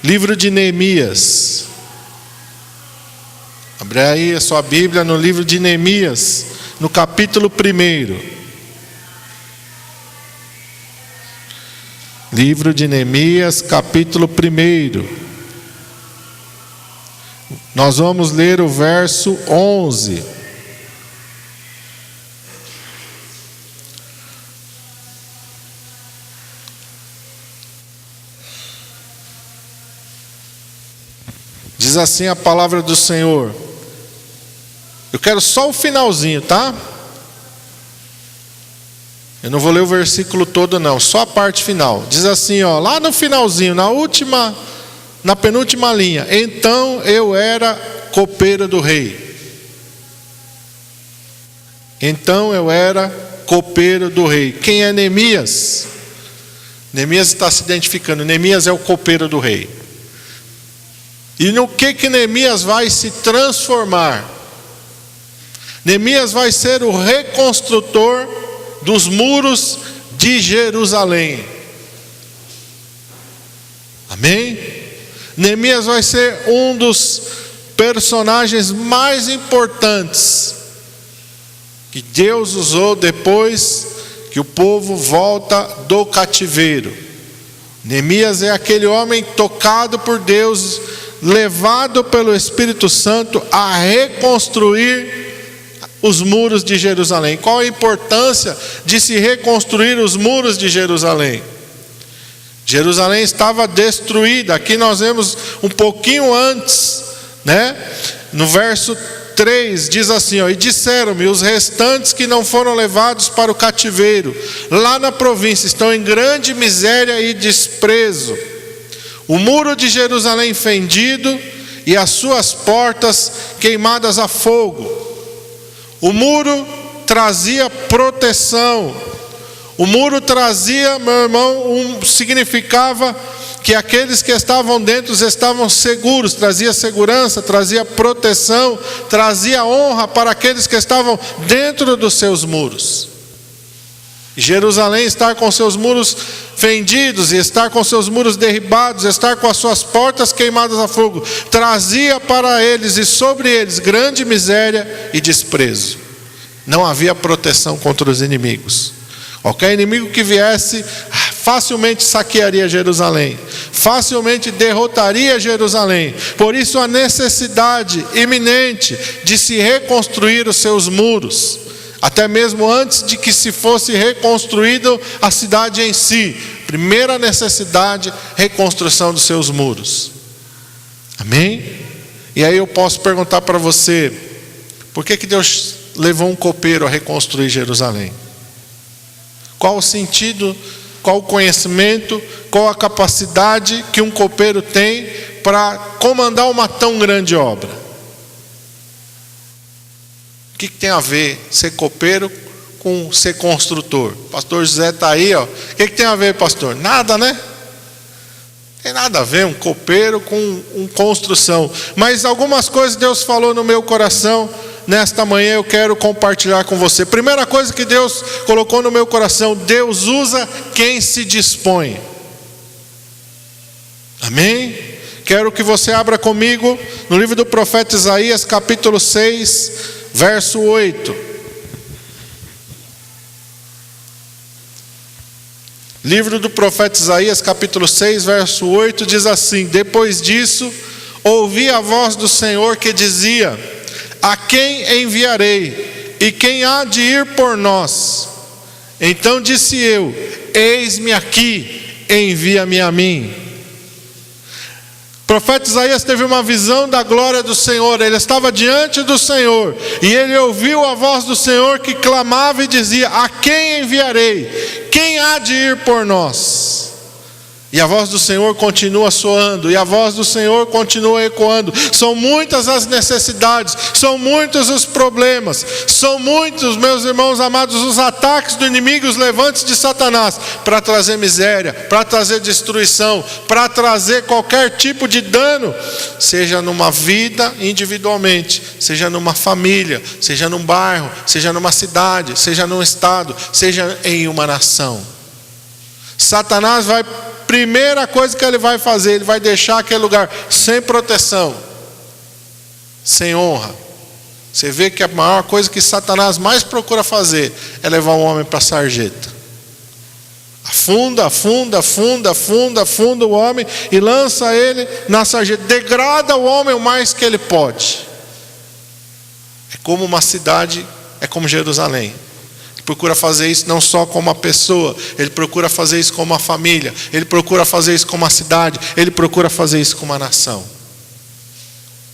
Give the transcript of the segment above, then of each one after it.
Livro de Neemias. Abre aí a sua Bíblia no livro de Neemias, no capítulo 1. Livro de Neemias, capítulo 1. Nós vamos ler o verso 11. Diz assim a palavra do Senhor. Eu quero só o finalzinho, tá? Eu não vou ler o versículo todo não, só a parte final. Diz assim, ó, lá no finalzinho, na penúltima linha: então eu era copeiro do rei. Então eu era copeiro do rei. Quem é Neemias? Neemias está se identificando. Neemias é o copeiro do rei. E no que Neemias vai se transformar? Neemias vai ser o reconstrutor dos muros de Jerusalém. Amém? Neemias vai ser um dos personagens mais importantes que Deus usou depois que o povo volta do cativeiro. Neemias é aquele homem tocado por Deus, levado pelo Espírito Santo a reconstruir os muros de Jerusalém. Qual a importância de se reconstruir os muros de Jerusalém? Jerusalém estava destruída. Aqui nós vemos um pouquinho antes, né? No verso 3 diz assim, ó: e disseram-me, os restantes que não foram levados para o cativeiro, lá na província, estão em grande miséria e desprezo. O muro de Jerusalém fendido e as suas portas queimadas a fogo. O muro trazia proteção. O muro trazia, meu irmão, significava que aqueles que estavam dentro estavam seguros. Trazia segurança, trazia proteção, trazia honra para aqueles que estavam dentro dos seus muros. Jerusalém estar com seus muros fendidos, e estar com seus muros derribados, estar com as suas portas queimadas a fogo, trazia para eles e sobre eles grande miséria e desprezo. Não havia proteção contra os inimigos. Qualquer inimigo que viesse, facilmente saquearia Jerusalém, facilmente derrotaria Jerusalém. Por isso a necessidade iminente de se reconstruir os seus muros. Até mesmo antes de que se fosse reconstruída a cidade em si. Primeira necessidade, reconstrução dos seus muros. Amém? E aí eu posso perguntar para você, por que Deus levou um copeiro a reconstruir Jerusalém? Qual o sentido, qual o conhecimento, qual a capacidade que um copeiro tem para comandar uma tão grande obra? O que tem a ver ser copeiro com ser construtor? O pastor José está aí, ó. O que tem a ver, pastor? Nada, né? Tem nada a ver um copeiro com construção. Mas algumas coisas Deus falou no meu coração. Nesta manhã eu quero compartilhar com você. Primeira coisa que Deus colocou no meu coração: Deus usa quem se dispõe. Amém? Quero que você abra comigo no livro do profeta Isaías, capítulo 6, verso 8. Livro do profeta Isaías, capítulo 6, verso 8, diz assim: depois disso, ouvi a voz do Senhor que dizia: a quem enviarei? E quem há de ir por nós? Então disse eu: eis-me aqui, envia-me a mim. O profeta Isaías teve uma visão da glória do Senhor. Ele estava diante do Senhor e ele ouviu a voz do Senhor que clamava e dizia: a quem enviarei? Quem há de ir por nós? E a voz do Senhor continua soando, e a voz do Senhor continua ecoando. São muitas as necessidades, são muitos os problemas, são muitos, meus irmãos amados, os ataques do inimigo, os levantes de Satanás, para trazer miséria, para trazer destruição, para trazer qualquer tipo de dano, seja numa vida individualmente, seja numa família, seja num bairro, seja numa cidade, seja num estado, seja em uma nação. Satanás vai primeira coisa que ele vai fazer, ele vai deixar aquele lugar sem proteção, sem honra. Você vê que a maior coisa que Satanás mais procura fazer é levar um homem para a sarjeta. Afunda o homem e lança ele na sarjeta. Degrada o homem o mais que ele pode. É como uma cidade, é como Jerusalém. Ele procura fazer isso não só com uma pessoa, ele procura fazer isso com uma família, ele procura fazer isso com uma cidade, ele procura fazer isso com uma nação.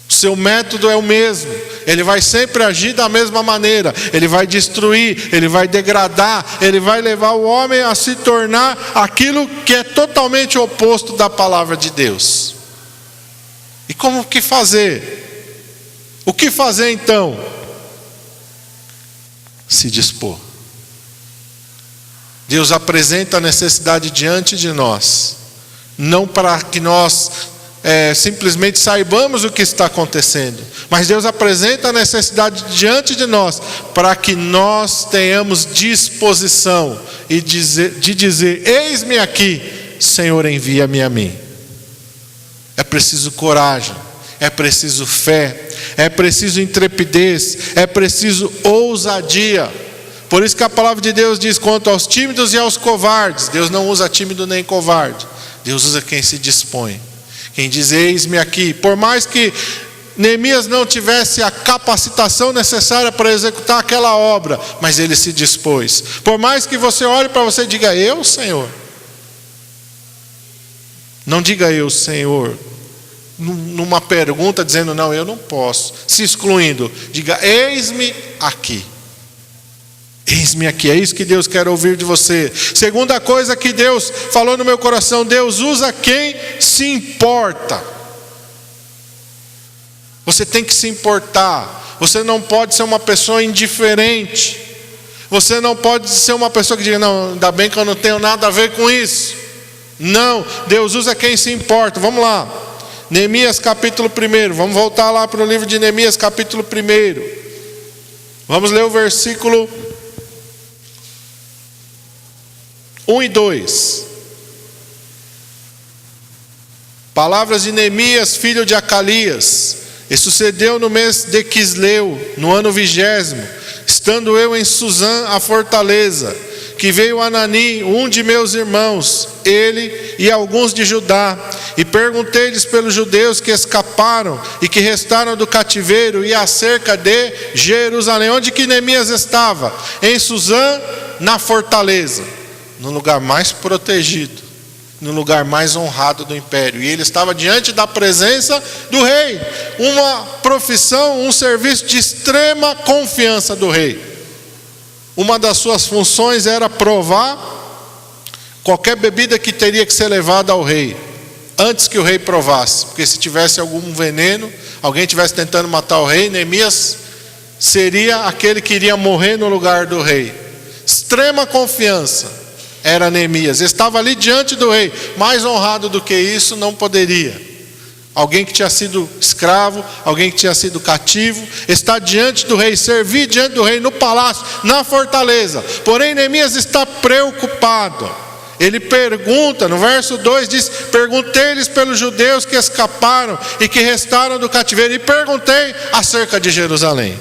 O seu método é o mesmo, ele vai sempre agir da mesma maneira, ele vai destruir, ele vai degradar, ele vai levar o homem a se tornar aquilo que é totalmente oposto da palavra de Deus. E como que fazer? O que fazer então? Se dispor. Deus apresenta a necessidade diante de nós, não para que nós simplesmente saibamos o que está acontecendo, mas Deus apresenta a necessidade diante de nós para que nós tenhamos disposição de dizer: eis-me aqui, Senhor, envia-me a mim. É preciso coragem, é preciso fé, é preciso intrepidez, é preciso ousadia. Por isso que a palavra de Deus diz: quanto aos tímidos e aos covardes, Deus não usa tímido nem covarde, Deus usa quem se dispõe. Quem diz: eis-me aqui. Por mais que Neemias não tivesse a capacitação necessária para executar aquela obra, mas ele se dispôs. Por mais que você olhe para você e diga: eu, Senhor. Não diga eu, Senhor, numa pergunta dizendo: não, eu não posso, se excluindo. Diga: eis-me aqui. Eis-me aqui, é isso que Deus quer ouvir de você. Segunda coisa que Deus falou no meu coração: Deus usa quem se importa. Você tem que se importar. Você não pode ser uma pessoa indiferente. Você não pode ser uma pessoa que diga: não, ainda bem que eu não tenho nada a ver com isso. Não, Deus usa quem se importa. Vamos lá, Neemias capítulo 1. Vamos voltar lá para o livro de Neemias capítulo 1. Vamos ler o versículo 1 e 2. Palavras de Neemias, filho de Acalias. E sucedeu no mês de Quisleu, no ano 20º, estando eu em Suzã, a fortaleza, que veio Anani, um de meus irmãos, ele e alguns de Judá, e perguntei-lhes pelos judeus que escaparam e que restaram do cativeiro e acerca de Jerusalém. Onde que Neemias estava? Em Suzã, na fortaleza, no lugar mais protegido, no lugar mais honrado do império. E ele estava diante da presença do rei, uma profissão, um serviço de extrema confiança do rei. Uma das suas funções era provar qualquer bebida que teria que ser levada ao rei, antes que o rei provasse, porque se tivesse algum veneno, alguém estivesse tentando matar o rei, Neemias seria aquele que iria morrer no lugar do rei. Extrema confiança era Neemias, estava ali diante do rei. Mais honrado do que isso não poderia. Alguém que tinha sido escravo, alguém que tinha sido cativo, está diante do rei, servir diante do rei no palácio, na fortaleza. Porém Neemias está preocupado. Ele pergunta, no verso 2 diz: perguntei-lhes pelos judeus que escaparam e que restaram do cativeiro, e perguntei acerca de Jerusalém.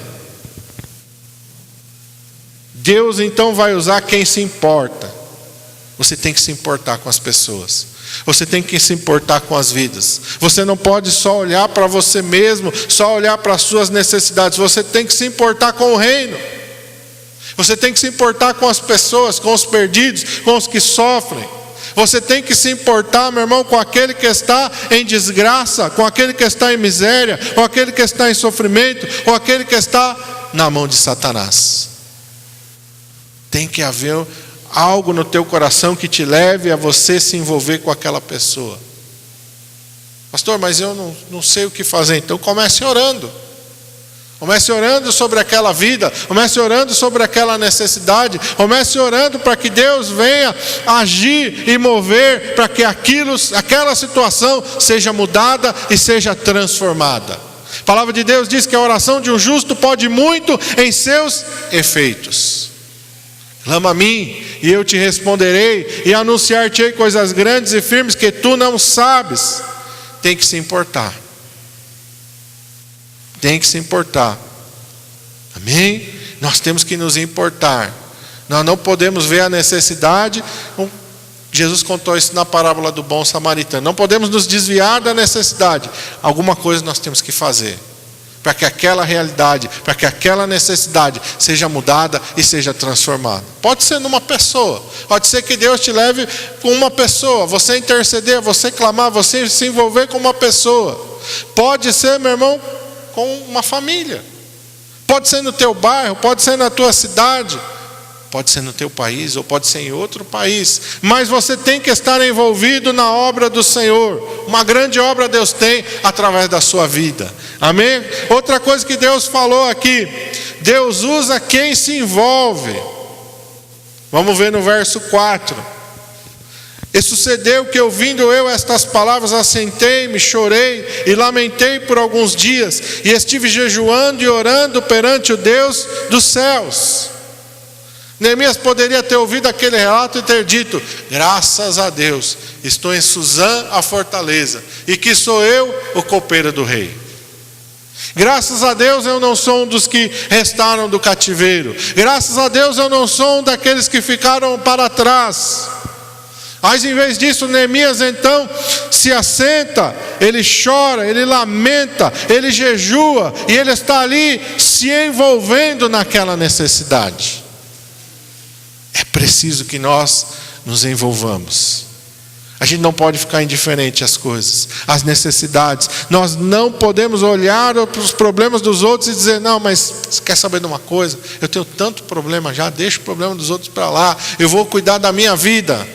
Deus então vai usar quem se importa. Você tem que se importar com as pessoas. Você tem que se importar com as vidas. Você não pode só olhar para você mesmo, só olhar para as suas necessidades. Você tem que se importar com o reino. Você tem que se importar com as pessoas, com os perdidos, com os que sofrem. Você tem que se importar, meu irmão, com aquele que está em desgraça, com aquele que está em miséria, com aquele que está em sofrimento, com aquele que está na mão de Satanás. Tem que haver algo no teu coração que te leve a você se envolver com aquela pessoa. Pastor, mas eu não sei o que fazer. Então comece orando. Comece orando sobre aquela vida. Comece orando sobre aquela necessidade. Comece orando para que Deus venha agir e mover, para que aquela situação seja mudada e seja transformada. A palavra de Deus diz que a oração de um justo pode muito em seus efeitos. Clama a mim, e eu te responderei, e anunciar-te-ei coisas grandes e firmes que tu não sabes. Tem que se importar. Tem que se importar. Amém? Nós temos que nos importar. Nós não podemos ver a necessidade. Jesus contou isso na parábola do bom samaritano. Não podemos nos desviar da necessidade. Alguma coisa nós temos que fazer para que aquela realidade, para que aquela necessidade seja mudada e seja transformada. Pode ser numa pessoa, pode ser que Deus te leve com uma pessoa, você interceder, você clamar, você se envolver com uma pessoa. Pode ser, meu irmão, com uma família. Pode ser no teu bairro, pode ser na tua cidade, pode ser no teu país ou pode ser em outro país, mas você tem que estar envolvido na obra do Senhor. Uma grande obra Deus tem através da sua vida. Amém? Outra coisa que Deus falou aqui, Deus usa quem se envolve. Vamos ver no verso 4. E sucedeu que, ouvindo eu estas palavras, assentei-me, chorei e lamentei por alguns dias, e estive jejuando e orando perante o Deus dos céus. Neemias poderia ter ouvido aquele relato e ter dito: graças a Deus, estou em Suzã, a fortaleza, e que sou eu o copeiro do rei. Graças a Deus eu não sou um dos que restaram do cativeiro. Graças a Deus eu não sou um daqueles que ficaram para trás. Mas em vez disso, Neemias então se assenta, ele chora, ele lamenta, ele jejua, e ele está ali se envolvendo naquela necessidade. É preciso que nós nos envolvamos. A gente não pode ficar indiferente às coisas, às necessidades. Nós não podemos olhar para os problemas dos outros e dizer: não, mas você quer saber de uma coisa? Eu tenho tanto problema já, deixa o problema dos outros para lá, eu vou cuidar da minha vida.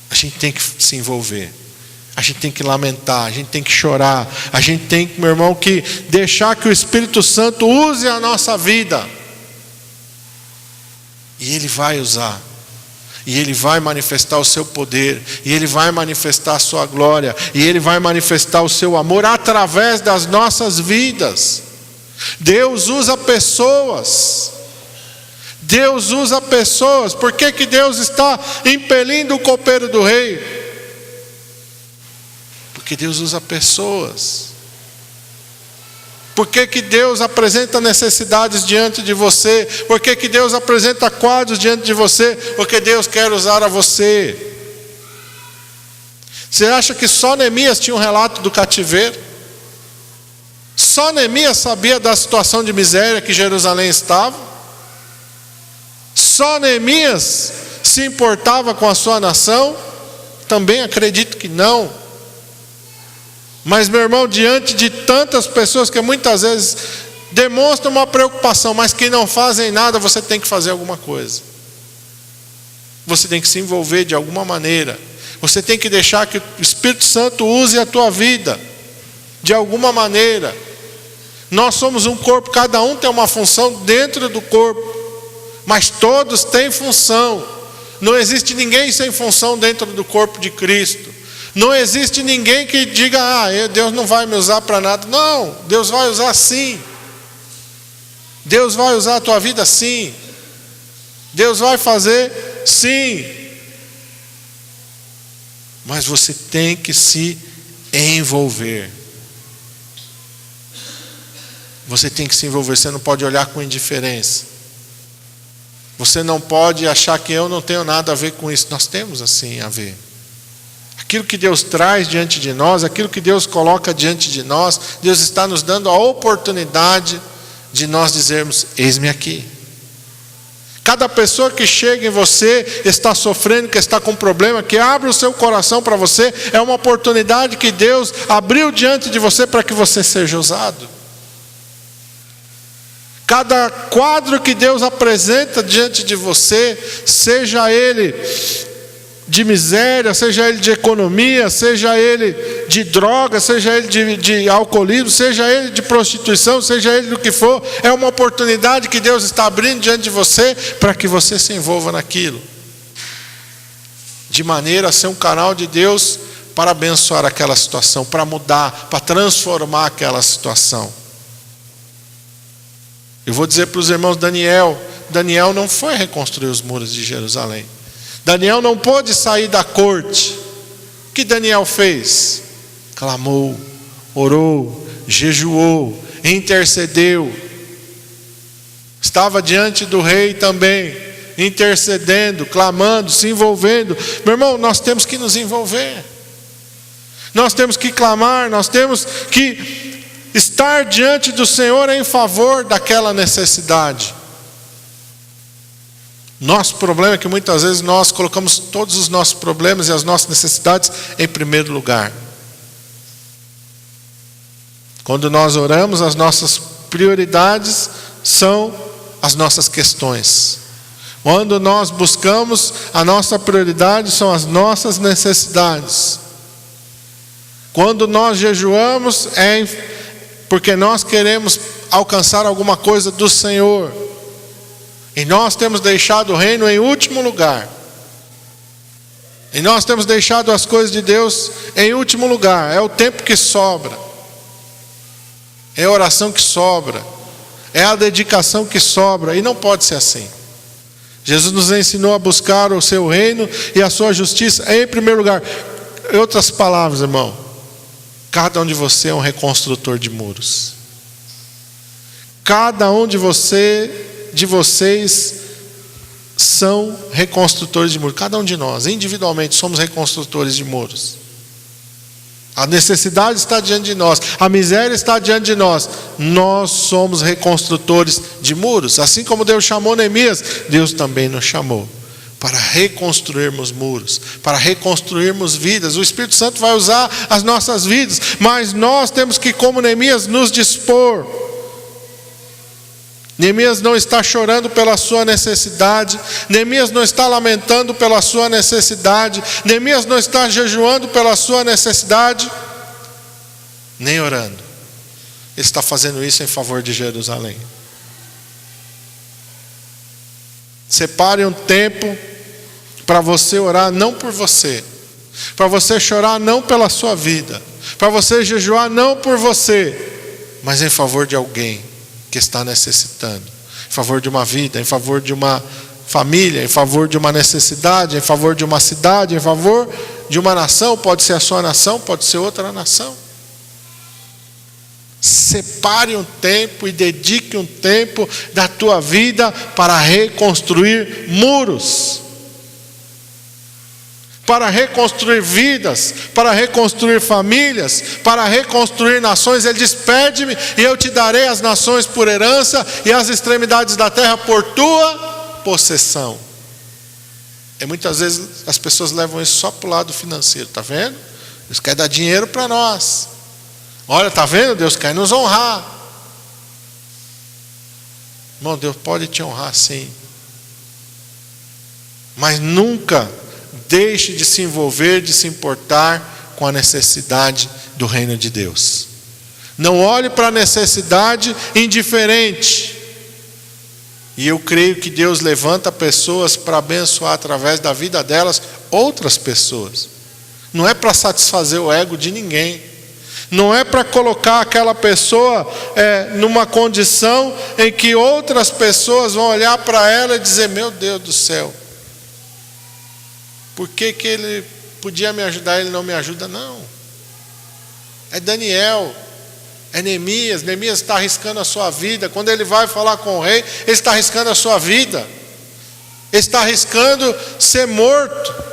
A gente tem que se envolver, a gente tem que lamentar, a gente tem que chorar, a gente tem, meu irmão, que deixar que o Espírito Santo use a nossa vida. E Ele vai usar, e Ele vai manifestar o seu poder, e Ele vai manifestar a sua glória, e Ele vai manifestar o seu amor através das nossas vidas. Deus usa pessoas. Deus usa pessoas. Por que que Deus está impelindo o copeiro do rei? Porque Deus usa pessoas. Por que que Deus apresenta necessidades diante de você? Por que que Deus apresenta quadros diante de você? Porque Deus quer usar a você. Você acha que só Neemias tinha um relato do cativeiro? Só Neemias sabia da situação de miséria que Jerusalém estava? Só Neemias se importava com a sua nação? Também acredito que não. Mas, meu irmão, diante de tantas pessoas que muitas vezes demonstram uma preocupação, mas que não fazem nada, você tem que fazer alguma coisa. Você tem que se envolver de alguma maneira. Você tem que deixar que o Espírito Santo use a tua vida de alguma maneira. Nós somos um corpo, cada um tem uma função dentro do corpo, mas todos têm função. Não existe ninguém sem função dentro do corpo de Cristo. Não existe ninguém que diga: Deus não vai me usar para nada. Não, Deus vai usar sim. Deus vai usar a tua vida sim. Deus vai fazer sim. Mas você tem que se envolver. Você tem que se envolver. Você não pode olhar com indiferença. Você não pode achar que eu não tenho nada a ver com isso. Nós temos assim a ver. Aquilo que Deus traz diante de nós, aquilo que Deus coloca diante de nós, Deus está nos dando a oportunidade de nós dizermos: eis-me aqui. Cada pessoa que chega em você, está sofrendo, que está com problema, que abre o seu coração para você, é uma oportunidade que Deus abriu diante de você para que você seja usado. Cada quadro que Deus apresenta diante de você, seja ele de miséria, seja ele de economia, seja ele de droga, seja ele de alcoolismo, seja ele de prostituição, seja ele do que for, é uma oportunidade que Deus está abrindo diante de você para que você se envolva naquilo, de maneira a ser um canal de Deus para abençoar aquela situação, para mudar, para transformar aquela situação. Eu vou dizer para os irmãos, Daniel não foi reconstruir os muros de Jerusalém. Daniel não pôde sair da corte. O que Daniel fez? Clamou, orou, jejuou, intercedeu. Estava diante do rei também, intercedendo, clamando, se envolvendo. Meu irmão, nós temos que nos envolver. Nós temos que clamar, nós temos que estar diante do Senhor em favor daquela necessidade. Nosso problema é que muitas vezes nós colocamos todos os nossos problemas e as nossas necessidades em primeiro lugar. Quando nós oramos, as nossas prioridades são as nossas questões. Quando nós buscamos, a nossa prioridade são as nossas necessidades. Quando nós jejuamos, é porque nós queremos alcançar alguma coisa do Senhor. E nós temos deixado o reino em último lugar. E nós temos deixado as coisas de Deus em último lugar. É o tempo que sobra. É a oração que sobra. É a dedicação que sobra. E não pode ser assim. Jesus nos ensinou a buscar o seu reino e a sua justiça em primeiro lugar. Em outras palavras, irmão, cada um de vocês é um reconstrutor de muros. Cada um de vocês são reconstrutores de muros. Cada um de nós, individualmente, somos reconstrutores de muros. A necessidade está diante de nós, a miséria está diante de nós. Nós somos reconstrutores de muros. Assim como Deus chamou Neemias, Deus também nos chamou para reconstruirmos muros, para reconstruirmos vidas. O Espírito Santo vai usar as nossas vidas, mas nós temos que, como Neemias, nos dispor. Neemias não está chorando pela sua necessidade. Neemias não está lamentando pela sua necessidade. Neemias não está jejuando pela sua necessidade, nem orando. Ele está fazendo isso em favor de Jerusalém. Separe um tempo para você orar não por você, para você chorar não pela sua vida, para você jejuar não por você, mas em favor de alguém que está necessitando, em favor de uma vida, em favor de uma família, em favor de uma necessidade, em favor de uma cidade, em favor de uma nação. Pode ser a sua nação, pode ser outra nação. Separe um tempo e dedique um tempo da tua vida para reconstruir muros, para reconstruir vidas, para reconstruir famílias, para reconstruir nações. Ele diz: pede-me e eu te darei as nações por herança e as extremidades da terra por tua possessão. E muitas vezes as pessoas levam isso só para o lado financeiro, está vendo? Deus quer dar dinheiro para nós. Olha, está vendo? Deus quer nos honrar. Irmão, Deus pode te honrar sim, mas nunca deixe de se envolver, de se importar com a necessidade do reino de Deus. Não olhe para a necessidade indiferente. E eu creio que Deus levanta pessoas para abençoar através da vida delas outras pessoas. Não é para satisfazer o ego de ninguém. Não é para colocar aquela pessoa numa condição em que outras pessoas vão olhar para ela e dizer: meu Deus do céu, por que ele podia me ajudar e ele não me ajuda? Não. É Daniel, é Neemias. Neemias está arriscando a sua vida. Quando ele vai falar com o rei, ele está arriscando a sua vida. Ele está arriscando ser morto.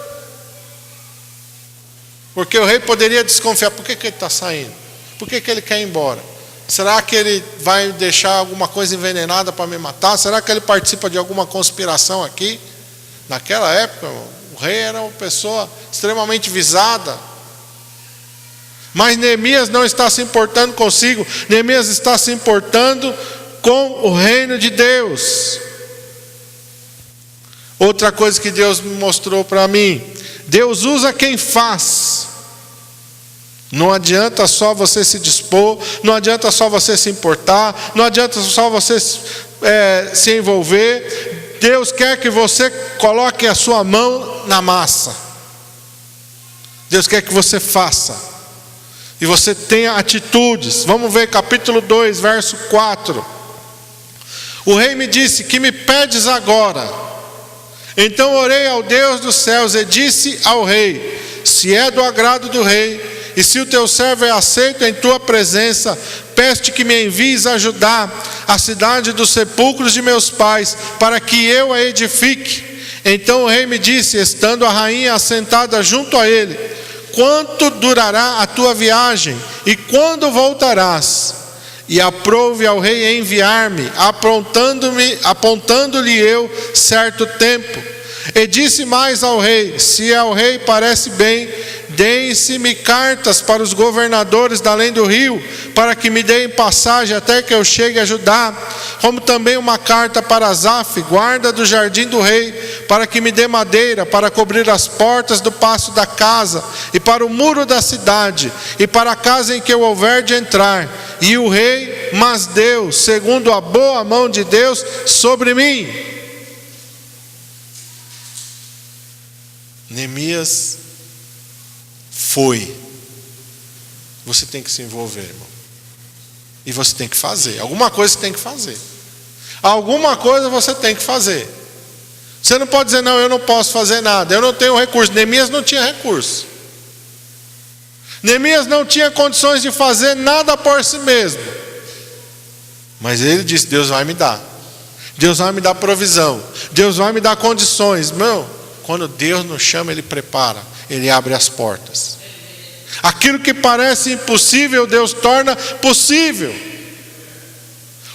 Porque o rei poderia desconfiar: por que ele está saindo? Por que ele quer ir embora? Será que ele vai deixar alguma coisa envenenada para me matar? Será que ele participa de alguma conspiração aqui? Naquela época, o rei era uma pessoa extremamente visada. Mas Neemias não está se importando consigo. Neemias está se importando com o reino de Deus. Outra coisa que Deus me mostrou para mim: Deus usa quem faz. Não adianta só você se dispor, não adianta só você se importar, não adianta só você se envolver. Deus quer que você coloque a sua mão na massa. Deus quer que você faça. E você tenha atitudes. Vamos ver capítulo 2, verso 4. O rei me disse: que me pedes agora? Então orei ao Deus dos céus e disse ao rei: se é do agrado do rei, e se o teu servo é aceito em tua presença, peço-te que me envies a Judá, a cidade dos sepulcros de meus pais, para que eu a edifique. Então o rei me disse, estando a rainha assentada junto a ele: quanto durará a tua viagem, e quando voltarás? E aprouve ao rei enviar-me, apontando-lhe eu certo tempo. E disse mais ao rei: se ao rei parece bem, deem-se-me cartas para os governadores da além do rio, para que me deem passagem até que eu chegue a Judá, como também uma carta para Asaf, guarda do jardim do rei, para que me dê madeira para cobrir as portas do pátio da casa, e para o muro da cidade, e para a casa em que eu houver de entrar. E o rei mas deu, segundo a boa mão de Deus, sobre mim. Neemias foi. Você tem que se envolver, irmão. E você tem que fazer. Alguma coisa você tem que fazer. Alguma coisa você tem que fazer. Você não pode dizer: não, eu não posso fazer nada, eu não tenho recurso. Neemias não tinha recurso. Neemias não tinha condições de fazer nada por si mesmo. Mas ele disse: Deus vai me dar. Deus vai me dar provisão. Deus vai me dar condições. Irmão, quando Deus nos chama, Ele prepara. Ele abre as portas. Aquilo que parece impossível, Deus torna possível.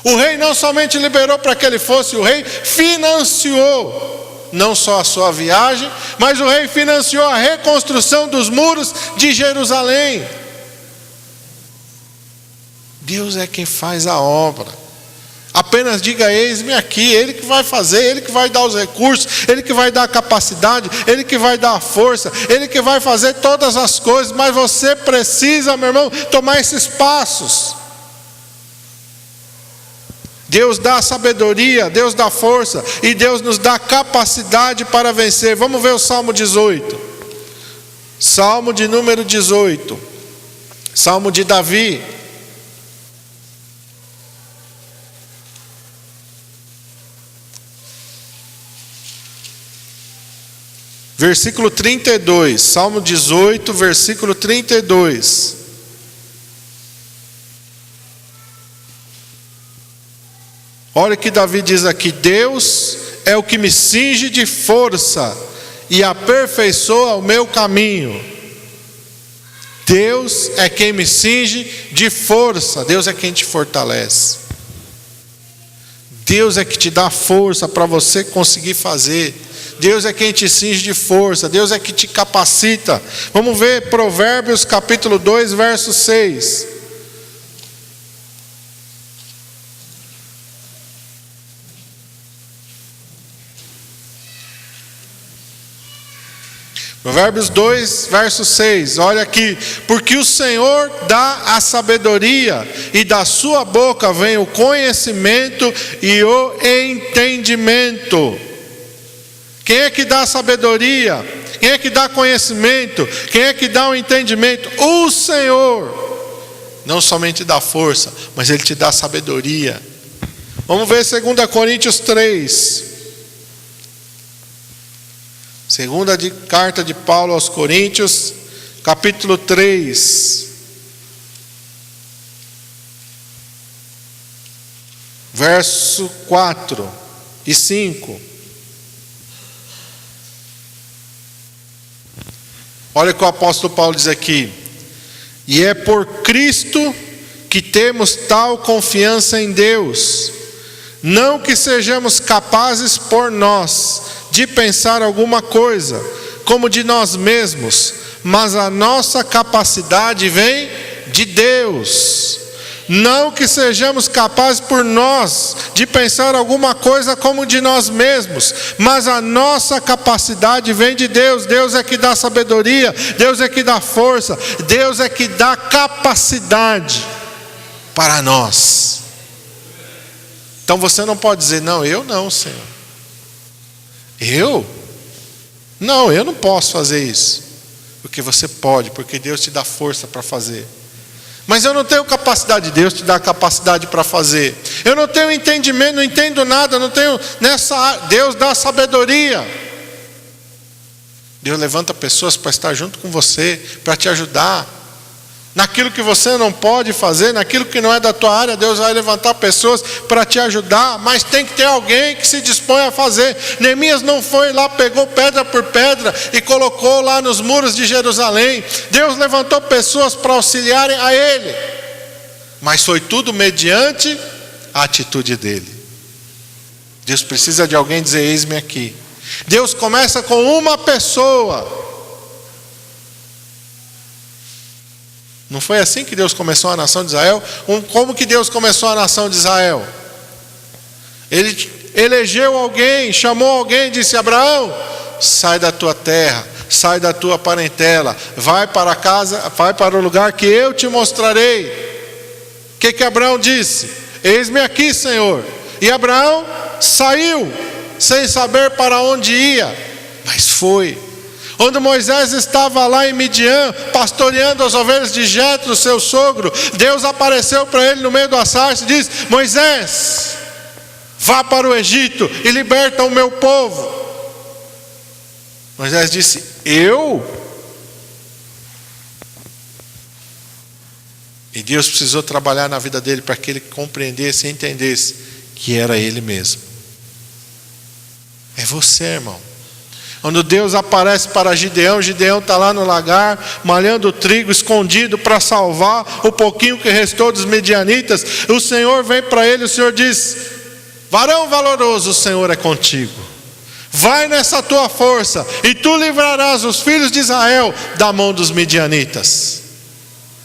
O rei não somente liberou para que ele fosse, o rei financiou não só a sua viagem, mas o rei financiou a reconstrução dos muros de Jerusalém. Deus é quem faz a obra. Apenas diga: eis-me aqui. Ele que vai fazer, Ele que vai dar os recursos, Ele que vai dar a capacidade, Ele que vai dar a força, Ele que vai fazer todas as coisas. Mas você precisa, meu irmão, tomar esses passos. Deus dá sabedoria, Deus dá força, e Deus nos dá capacidade para vencer. Vamos ver o Salmo 18. Salmo de número 18. Salmo de Davi. Versículo 32, Salmo 18, versículo 32. Olha o que Davi diz aqui: Deus é o que me cinge de força e aperfeiçoa o meu caminho. Deus é quem me cinge de força, Deus é quem te fortalece. Deus é que te dá força para você conseguir fazer. Deus é quem te cinge de força, Deus é que te capacita. Vamos ver Provérbios capítulo 2, verso 6. Provérbios 2, verso 6, olha aqui: porque o Senhor dá a sabedoria, e da sua boca vem o conhecimento e o entendimento. Quem é que dá sabedoria? Quem é que dá conhecimento? Quem é que dá o entendimento? O Senhor. Não somente dá força, mas Ele te dá sabedoria. Vamos ver 2 Coríntios 3. Segunda carta de Paulo aos Coríntios, capítulo 3. Verso 4 e 5. Olha o que o apóstolo Paulo diz aqui: e é por Cristo que temos tal confiança em Deus, não que sejamos capazes por nós de pensar alguma coisa, como de nós mesmos, mas a nossa capacidade vem de Deus. Não que sejamos capazes por nós de pensar alguma coisa como de nós mesmos, mas a nossa capacidade vem de Deus. Deus é que dá sabedoria, Deus é que dá força, Deus é que dá capacidade para nós. Então você não pode dizer: não, eu não, Senhor. Eu? Não, eu não posso fazer isso. Porque você pode, porque Deus te dá força para fazer. Mas eu não tenho capacidade, Deus te dá capacidade para fazer. Eu não tenho entendimento, não entendo nada, não tenho nessa área. Deus dá sabedoria. Deus levanta pessoas para estar junto com você, para te ajudar. Naquilo que você não pode fazer, naquilo que não é da tua área, Deus vai levantar pessoas para te ajudar, mas tem que ter alguém que se dispõe a fazer. Neemias não foi lá, pegou pedra por pedra e colocou lá nos muros de Jerusalém. Deus levantou pessoas para auxiliarem a ele, mas foi tudo mediante a atitude dele. Deus precisa de alguém dizer: eis-me aqui. Deus começa com uma pessoa. Não foi assim que Deus começou a nação de Israel? Como que Deus começou a nação de Israel? Ele elegeu alguém, chamou alguém e disse: Abraão, sai da tua terra, sai da tua parentela, vai para casa, vai para o lugar que eu te mostrarei. O que Abraão disse? Eis-me aqui, Senhor. E Abraão saiu, sem saber para onde ia, mas foi. Quando Moisés estava lá em Midian, pastoreando as ovelhas de Jetro, seu sogro, Deus apareceu para ele no meio da sarça e disse: Moisés, vá para o Egito e liberta o meu povo. Moisés disse: eu? E Deus precisou trabalhar na vida dele para que ele compreendesse e entendesse que era ele mesmo. É você, irmão. Quando Deus aparece para Gideão, Gideão está lá no lagar, malhando trigo, escondido para salvar o pouquinho que restou dos medianitas. O Senhor vem para ele, o Senhor diz: varão valoroso, o Senhor é contigo. Vai nessa tua força, e tu livrarás os filhos de Israel da mão dos medianitas.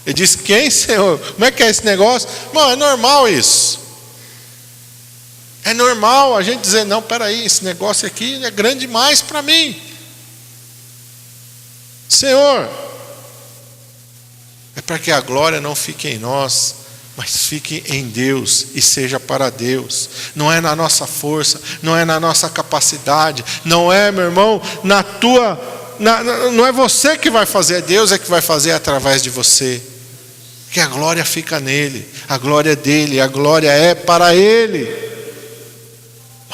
Ele disse: quem, Senhor? Como é que é esse negócio? Não, é normal isso. É normal a gente dizer: não, peraí, esse negócio aqui é grande demais para mim. Senhor, é para que a glória não fique em nós, mas fique em Deus e seja para Deus. Não é na nossa força, não é na nossa capacidade, não é, meu irmão, não é você que vai fazer, é Deus é que vai fazer através de você. Que a glória fica nele, a glória é dele, a glória é para ele.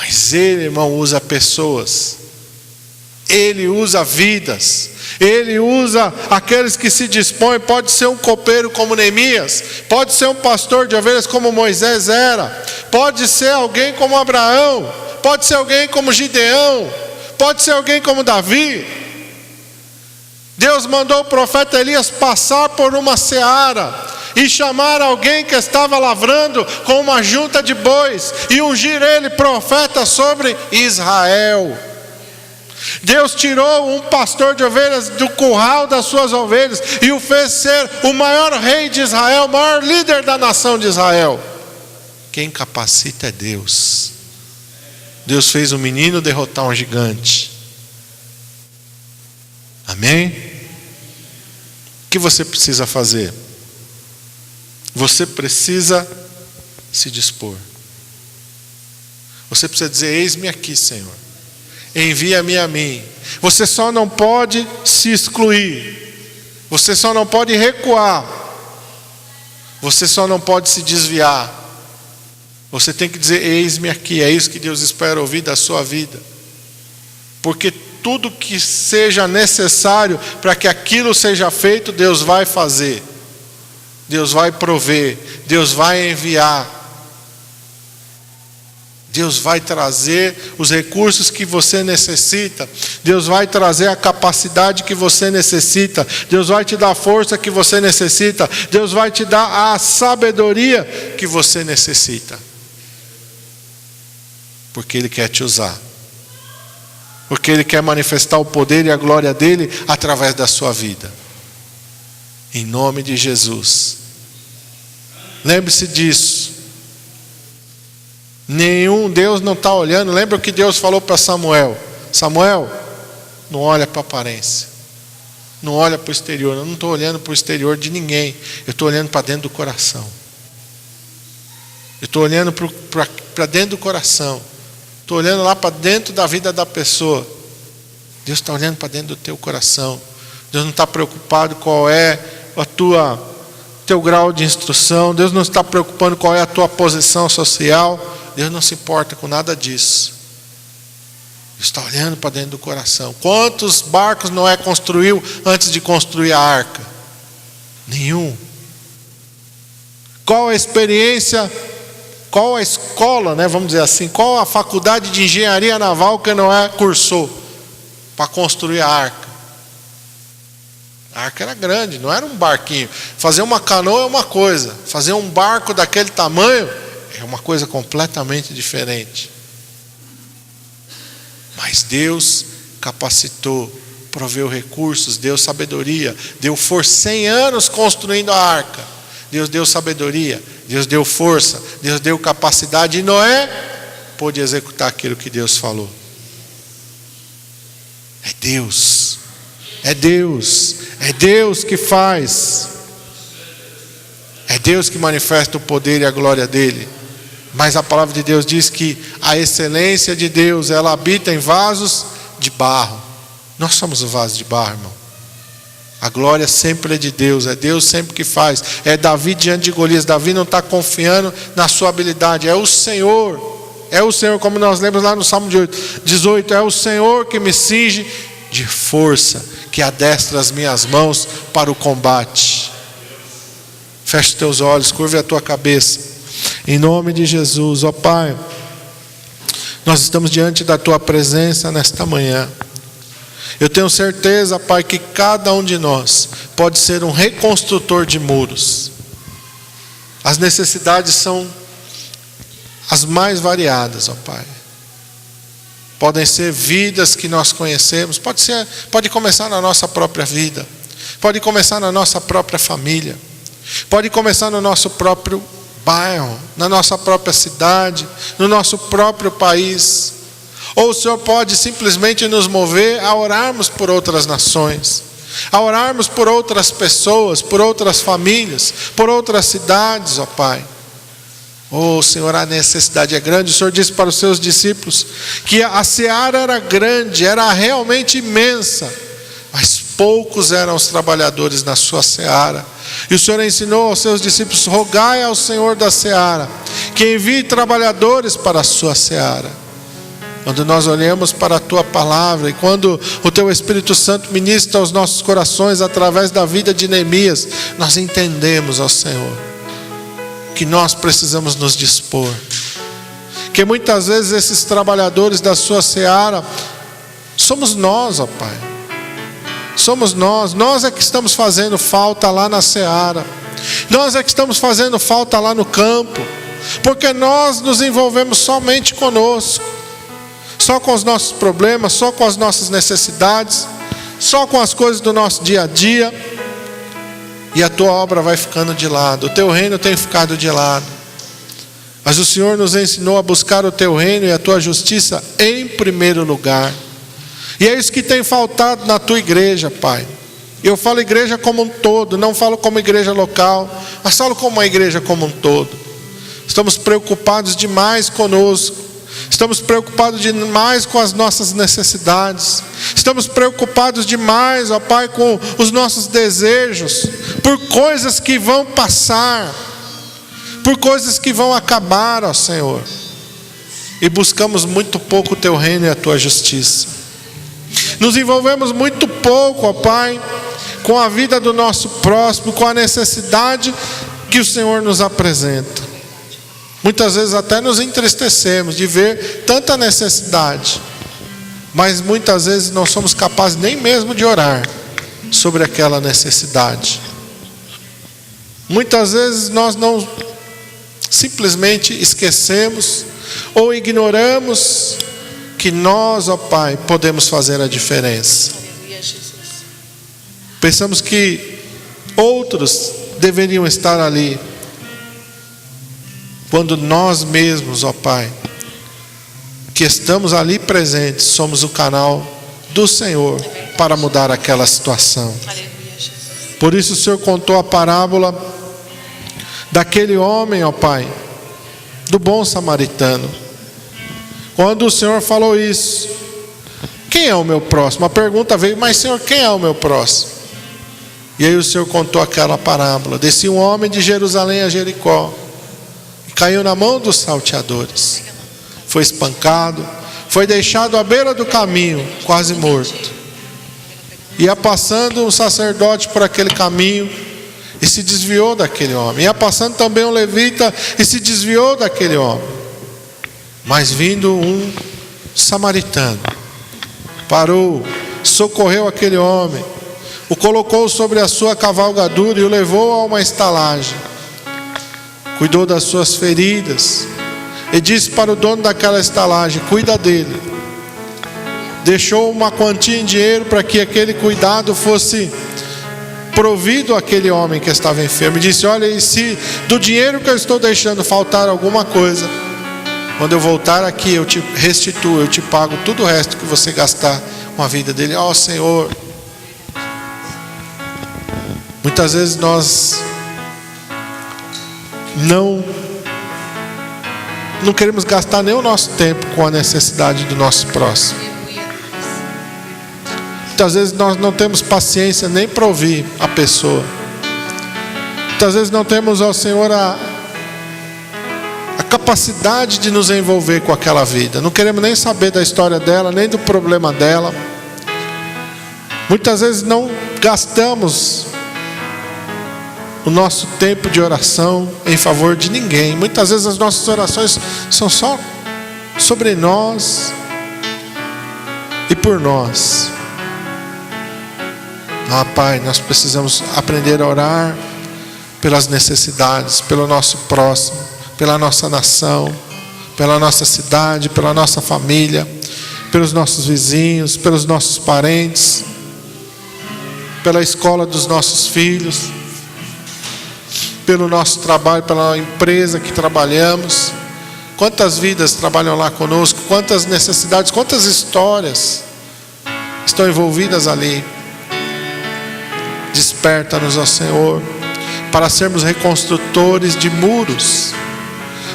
Mas ele, irmão, usa pessoas, ele usa vidas, ele usa aqueles que se dispõem. Pode ser um copeiro como Neemias, pode ser um pastor de ovelhas como Moisés era, pode ser alguém como Abraão, pode ser alguém como Gideão, pode ser alguém como Davi. Deus mandou o profeta Elias passar por uma seara e chamar alguém que estava lavrando com uma junta de bois e ungir ele profeta sobre Israel. Deus tirou um pastor de ovelhas do curral das suas ovelhas e o fez ser o maior rei de Israel, o maior líder da nação de Israel. Quem capacita é Deus. Deus fez um menino derrotar um gigante. Amém? O que você precisa fazer? Você precisa se dispor. Você precisa dizer: eis-me aqui, Senhor, envia-me a mim. Você só não pode se excluir, você só não pode recuar, você só não pode se desviar. Você tem que dizer: eis-me aqui. É isso que Deus espera ouvir da sua vida, porque tudo que seja necessário para que aquilo seja feito, Deus vai fazer. Deus vai prover, Deus vai enviar, Deus vai trazer os recursos que você necessita, Deus vai trazer a capacidade que você necessita, Deus vai te dar a força que você necessita, Deus vai te dar a sabedoria que você necessita, porque Ele quer te usar, porque Ele quer manifestar o poder e a glória dEle através da sua vida, em nome de Jesus. Lembre-se disso. Deus não está olhando. Lembra o que Deus falou para Samuel: Samuel, não olha para a aparência, não olha para o exterior. Eu não estou olhando para o exterior de ninguém, eu estou olhando para dentro do coração. Eu estou olhando para dentro do coração, estou olhando lá para dentro da vida da pessoa. Deus está olhando para dentro do teu coração. Deus não está preocupado qual é a tua teu grau de instrução, Deus não está preocupando qual é a tua posição social, Deus não se importa com nada disso. Deus está olhando para dentro do coração. Quantos barcos Noé construiu antes de construir a arca? Nenhum. Qual a experiência, qual a escola, vamos dizer assim, qual a faculdade de engenharia naval que Noé cursou para construir a arca? A arca era grande, não era um barquinho. Fazer uma canoa é uma coisa, fazer um barco daquele tamanho é uma coisa completamente diferente. Mas Deus capacitou, proveu recursos, deu sabedoria, deu força. 100 anos construindo a arca. Deus deu sabedoria, Deus deu força, Deus deu capacidade, e Noé pôde executar aquilo que Deus falou. É Deus. É Deus, é Deus que faz, é Deus que manifesta o poder e a glória dele. Mas a palavra de Deus diz que a excelência de Deus, ela habita em vasos de barro. Nós somos o vaso de barro, irmão. A glória sempre é de Deus, é Deus sempre que faz. É Davi diante de Golias. Davi não está confiando na sua habilidade, é o Senhor, como nós lemos lá no Salmo 18, é o Senhor que me cinge de força, que adestra as minhas mãos para o combate. Feche teus olhos, curve a tua cabeça, em nome de Jesus. Ó Pai, nós estamos diante da tua presença nesta manhã. Eu tenho certeza, Pai, que cada um de nós pode ser um reconstrutor de muros. As necessidades são as mais variadas, ó Pai. Podem ser vidas que nós conhecemos, pode começar na nossa própria vida, pode começar na nossa própria família, pode começar no nosso próprio bairro, na nossa própria cidade, no nosso próprio país. Ou o Senhor pode simplesmente nos mover a orarmos por outras nações, a orarmos por outras pessoas, por outras famílias, por outras cidades, ó Pai. Oh Senhor, a necessidade é grande. O Senhor disse para os seus discípulos que a seara era grande, era realmente imensa, mas poucos eram os trabalhadores na sua seara. E o Senhor ensinou aos seus discípulos: rogai ao Senhor da seara que envie trabalhadores para a sua seara. Quando nós olhamos para a tua palavra, e quando o teu Espírito Santo ministra aos nossos corações através da vida de Neemias, nós entendemos, ó Senhor, que nós precisamos nos dispor, que muitas vezes esses trabalhadores da sua seara somos nós, ó Pai. Somos nós é que estamos fazendo falta lá na seara, nós é que estamos fazendo falta lá no campo, porque nós nos envolvemos somente conosco, só com os nossos problemas, só com as nossas necessidades, só com as coisas do nosso dia a dia. E a tua obra vai ficando de lado, o teu reino tem ficado de lado. Mas o Senhor nos ensinou a buscar o teu reino e a tua justiça em primeiro lugar. E é isso que tem faltado na tua igreja, Pai. Eu falo igreja como um todo, não falo como igreja local, mas falo como a igreja como um todo. Estamos preocupados demais conosco, estamos preocupados demais com as nossas necessidades, estamos preocupados demais, ó Pai, com os nossos desejos, por coisas que vão passar, por coisas que vão acabar, ó Senhor, e buscamos muito pouco o teu reino e a tua justiça. Nos envolvemos muito pouco, ó Pai, com a vida do nosso próximo, com a necessidade que o Senhor nos apresenta. Muitas vezes até nos entristecemos de ver tanta necessidade, mas muitas vezes não somos capazes nem mesmo de orar sobre aquela necessidade. Muitas vezes nós não simplesmente esquecemos ou ignoramos que nós, ó Pai, podemos fazer a diferença. Pensamos que outros deveriam estar ali, quando nós mesmos, ó Pai, que estamos ali presentes, somos o canal do Senhor para mudar aquela situação. Por isso o Senhor contou a parábola daquele homem, ó Pai, do bom samaritano. Quando o Senhor falou isso: quem é o meu próximo? A pergunta veio: mas Senhor, quem é o meu próximo? E aí o Senhor contou aquela parábola. Descia um homem de Jerusalém a Jericó e caiu na mão dos salteadores. Foi espancado, foi deixado à beira do caminho, quase morto. Ia passando um sacerdote por aquele caminho e se desviou daquele homem. Ia passando também um levita e se desviou daquele homem. Mas vindo um samaritano, parou, socorreu aquele homem, o colocou sobre a sua cavalgadura e o levou a uma estalagem. Cuidou das suas feridas e disse para o dono daquela estalagem: cuida dele. Deixou uma quantia em dinheiro para que aquele cuidado fosse provido àquele homem que estava enfermo. E disse: olha, e se do dinheiro que eu estou deixando faltar alguma coisa, quando eu voltar aqui eu te restituo, eu te pago tudo o resto que você gastar com a vida dele. Ó Senhor, muitas vezes nós não queremos gastar nem o nosso tempo com a necessidade do nosso próximo. Muitas vezes nós não temos paciência nem para ouvir a pessoa. Muitas vezes não temos, ó Senhor, a capacidade de nos envolver com aquela vida. Não queremos nem saber da história dela, nem do problema dela. Muitas vezes não gastamos o nosso tempo de oração em favor de ninguém. Muitas vezes as nossas orações são só sobre nós e por nós. Ah, Pai, nós precisamos aprender a orar pelas necessidades, pelo nosso próximo, pela nossa nação, pela nossa cidade, pela nossa família, pelos nossos vizinhos, pelos nossos parentes, pela escola dos nossos filhos, pelo nosso trabalho, pela empresa que trabalhamos. Quantas vidas trabalham lá conosco, quantas necessidades, quantas histórias estão envolvidas ali. Desperta-nos, ó Senhor, para sermos reconstrutores de muros.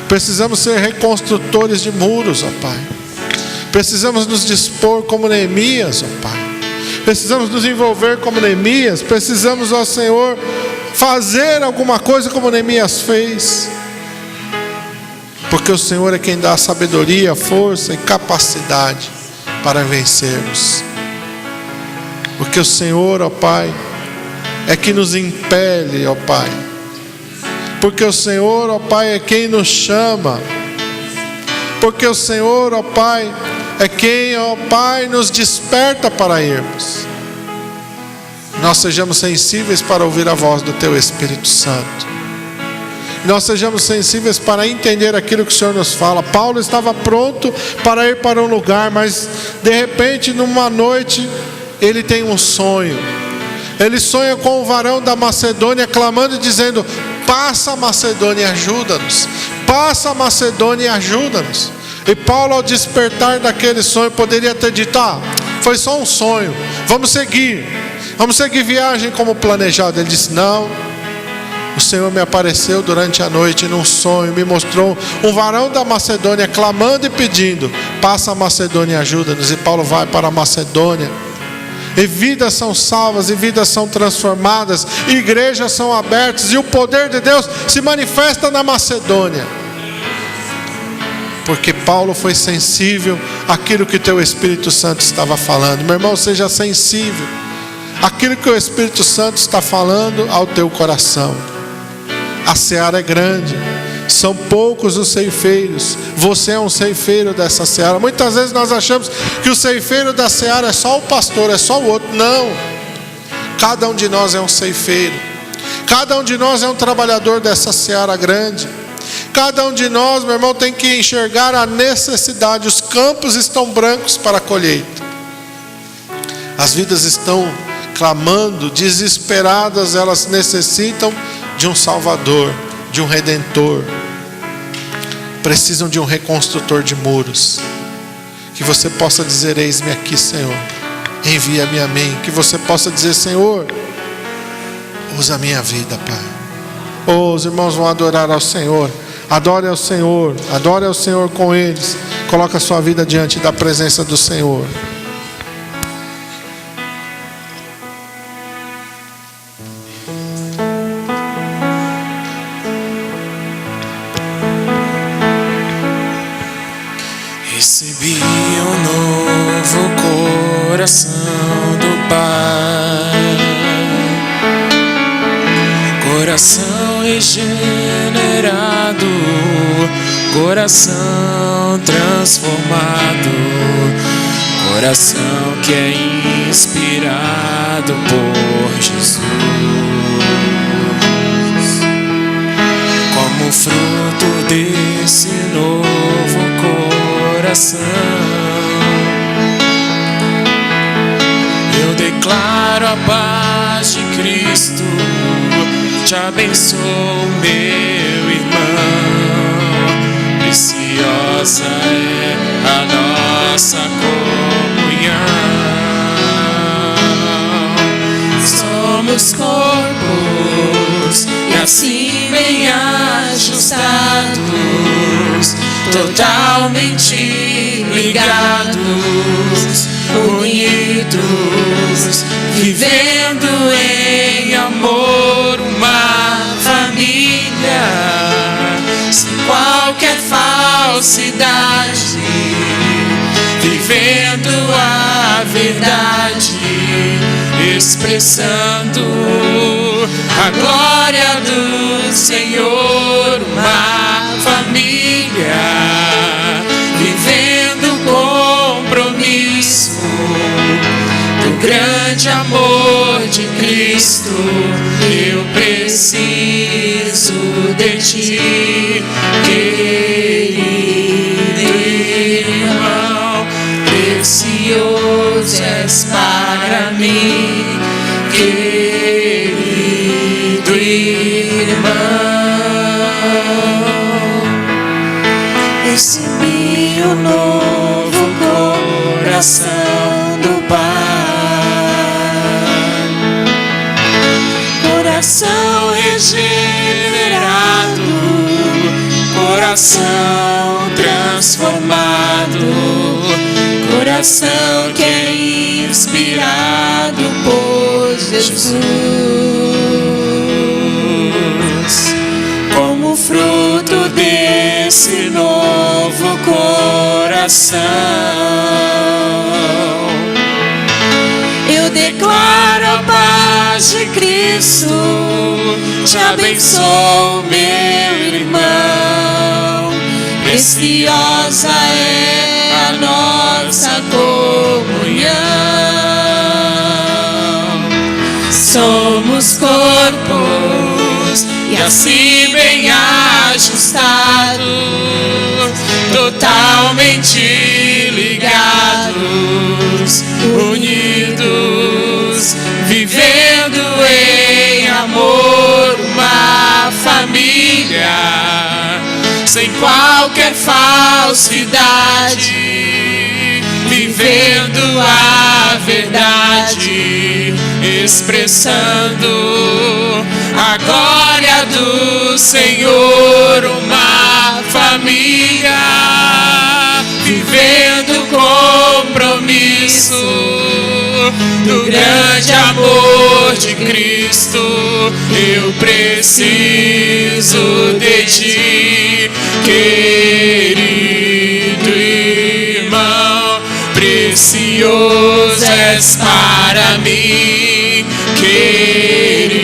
Precisamos ser reconstrutores de muros, ó Pai. Precisamos nos dispor como Neemias, ó Pai. Precisamos nos envolver como Neemias. Precisamos, ó Senhor, fazer alguma coisa como Neemias fez. Porque o Senhor é quem dá sabedoria, força e capacidade para vencermos. Porque o Senhor, ó Pai, é que nos impele, ó Pai. Porque o Senhor, ó Pai, é quem nos chama. Porque o Senhor, ó Pai, é quem, ó Pai, nos desperta para irmos. Nós sejamos sensíveis para ouvir a voz do Teu Espírito Santo. Nós sejamos sensíveis para entender aquilo que o Senhor nos fala. Paulo estava pronto para ir para um lugar, mas de repente, numa noite, ele tem um sonho. Ele sonha com o varão da Macedônia, clamando e dizendo: passa a Macedônia e ajuda-nos. Passa a Macedônia e ajuda-nos. E Paulo, ao despertar daquele sonho, poderia ter dito: foi só um sonho, vamos seguir viagem como planejado. Ele disse: não, o Senhor me apareceu durante a noite num sonho, me mostrou um varão da Macedônia clamando e pedindo: passa a Macedônia e ajuda-nos. E Paulo vai para a Macedônia. E vidas são salvas, e vidas são transformadas, e igrejas são abertas, e o poder de Deus se manifesta na Macedônia. Porque Paulo foi sensível àquilo que o Teu Espírito Santo estava falando. Meu irmão, seja sensível àquilo que o Espírito Santo está falando ao teu coração. A seara é grande, são poucos os ceifeiros. Você é um ceifeiro dessa seara. Muitas vezes nós achamos que o ceifeiro da seara é só o pastor, é só o outro. Não, cada um de nós é um ceifeiro. Cada um de nós é um trabalhador dessa seara grande. Cada um de nós, meu irmão, tem que enxergar a necessidade. Os campos estão brancos para a colheita. As vidas estão clamando, desesperadas. Elas necessitam de um Salvador, de um Redentor. Precisam de um reconstrutor de muros. Que você possa dizer: eis-me aqui, Senhor, envia-me a mim. Que você possa dizer: Senhor, usa a minha vida, Pai. Os irmãos vão adorar ao Senhor. Adore ao Senhor com eles. Coloque a sua vida diante da presença do Senhor. Recebi um novo coração do Pai, coração regenerado, coração transformado, coração que é inspirado por Jesus. Como fruto desse novo coração, eu declaro a paz de Cristo. Te abençoo, meu irmão. Preciosa é a nossa comunhão. Somos corpos e assim bem ajustados, totalmente ligados, unidos, vivendo em amor, uma família, sem qualquer falsidade, vivendo a verdade, expressando a glória do Senhor, uma família, vivendo o compromisso do grande amor de Cristo. Eu preciso de ti, querido irmão, precioso és para mim, querido irmão. Recebi um novo coração do Pai, coração regenerado, coração transformado, coração que é inspirado por Jesus. Como fruto desse novo coração, eu declaro a paz de Cristo. Te abençoo, meu irmão. Preciosa é a nossa comunhão. Somos corpos e assim bem ajustados, totalmente ligados, unidos, vivendo em amor, uma família, sem qualquer falsidade, vivendo a verdade, expressando a glória do Senhor, uma família, vivendo o compromisso do grande amor de Cristo. Eu preciso de ti, querido irmão, precioso és para mim, querido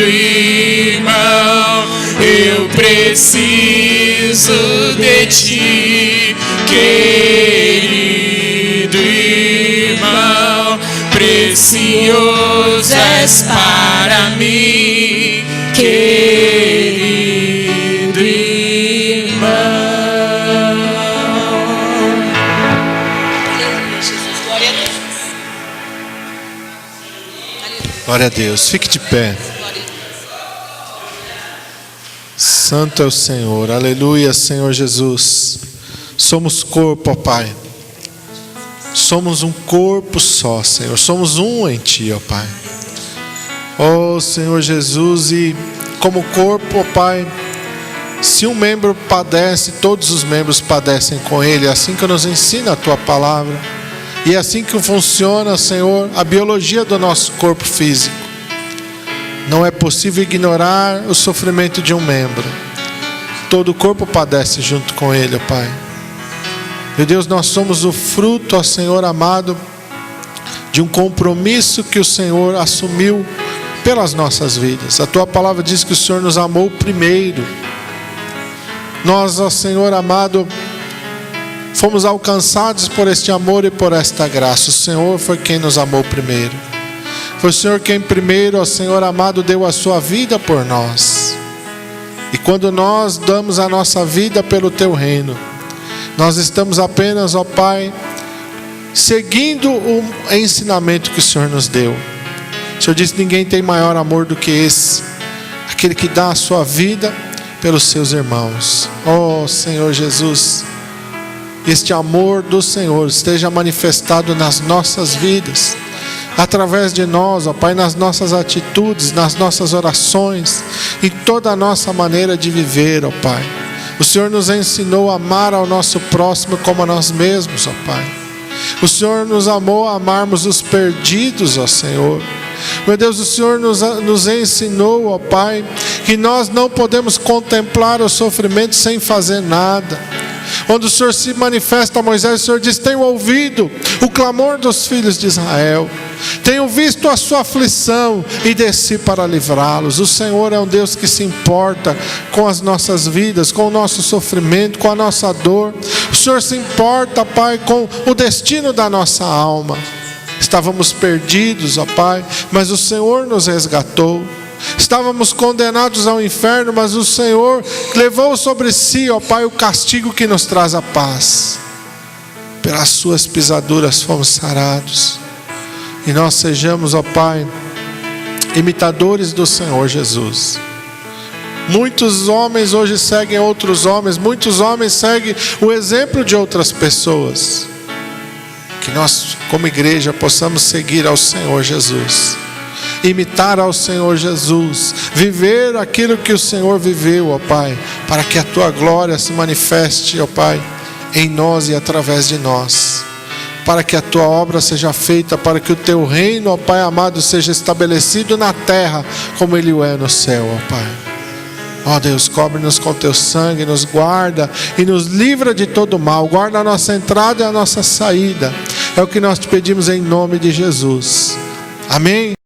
irmão. Eu preciso de ti, querido irmão, precioso és para mim, querido irmão. Glória a Deus. Fique de pé. Santo é o Senhor. Aleluia, Senhor Jesus. Somos corpo, ó Pai. Somos um corpo só, Senhor. Somos um em Ti, ó Pai. Ó Senhor Jesus, e como corpo, ó Pai, se um membro padece, todos os membros padecem com ele. É assim que nos ensina a Tua palavra. E é assim que funciona, Senhor, a biologia do nosso corpo físico. Não é possível ignorar o sofrimento de um membro. Todo o corpo padece junto com ele, ó Pai. Meu Deus, nós somos o fruto, ó Senhor amado, de um compromisso que o Senhor assumiu pelas nossas vidas. A tua palavra diz que o Senhor nos amou primeiro. Nós, ó Senhor amado, fomos alcançados por este amor e por esta graça. O Senhor foi quem nos amou primeiro. Foi o Senhor quem primeiro, ó Senhor amado, deu a sua vida por nós. E quando nós damos a nossa vida pelo teu reino, nós estamos apenas, ó Pai, seguindo o ensinamento que o Senhor nos deu. O Senhor disse: ninguém tem maior amor do que esse, aquele que dá a sua vida pelos seus irmãos. Oh Senhor Jesus, este amor do Senhor esteja manifestado nas nossas vidas, através de nós, ó Pai, nas nossas atitudes, nas nossas orações, em toda a nossa maneira de viver, ó Pai. O Senhor nos ensinou a amar ao nosso próximo como a nós mesmos, ó Pai. O Senhor nos amou a amarmos os perdidos, ó Senhor. Meu Deus, o Senhor nos ensinou, ó Pai, que nós não podemos contemplar o sofrimento sem fazer nada. Quando o Senhor se manifesta a Moisés, o Senhor diz: tenho ouvido o clamor dos filhos de Israel, tenho visto a sua aflição e desci para livrá-los. O Senhor é um Deus que se importa com as nossas vidas, com o nosso sofrimento, com a nossa dor. O Senhor se importa, Pai, com o destino da nossa alma. Estávamos perdidos, ó Pai, mas o Senhor nos resgatou. Estávamos condenados ao inferno, mas o Senhor levou sobre si, ó Pai, o castigo que nos traz a paz. Pelas suas pisaduras fomos sarados. E nós sejamos, ó Pai, imitadores do Senhor Jesus. Muitos homens hoje seguem outros homens, muitos homens seguem o exemplo de outras pessoas. Que nós, como igreja, possamos seguir ao Senhor Jesus, imitar ao Senhor Jesus, viver aquilo que o Senhor viveu, ó Pai, para que a tua glória se manifeste, ó Pai, em nós e através de nós, para que a tua obra seja feita, para que o teu reino, ó Pai amado, seja estabelecido na terra como ele o é no céu, ó Pai. Ó Deus, cobre-nos com teu sangue, nos guarda e nos livra de todo mal. Guarda a nossa entrada e a nossa saída. É o que nós te pedimos em nome de Jesus. Amém.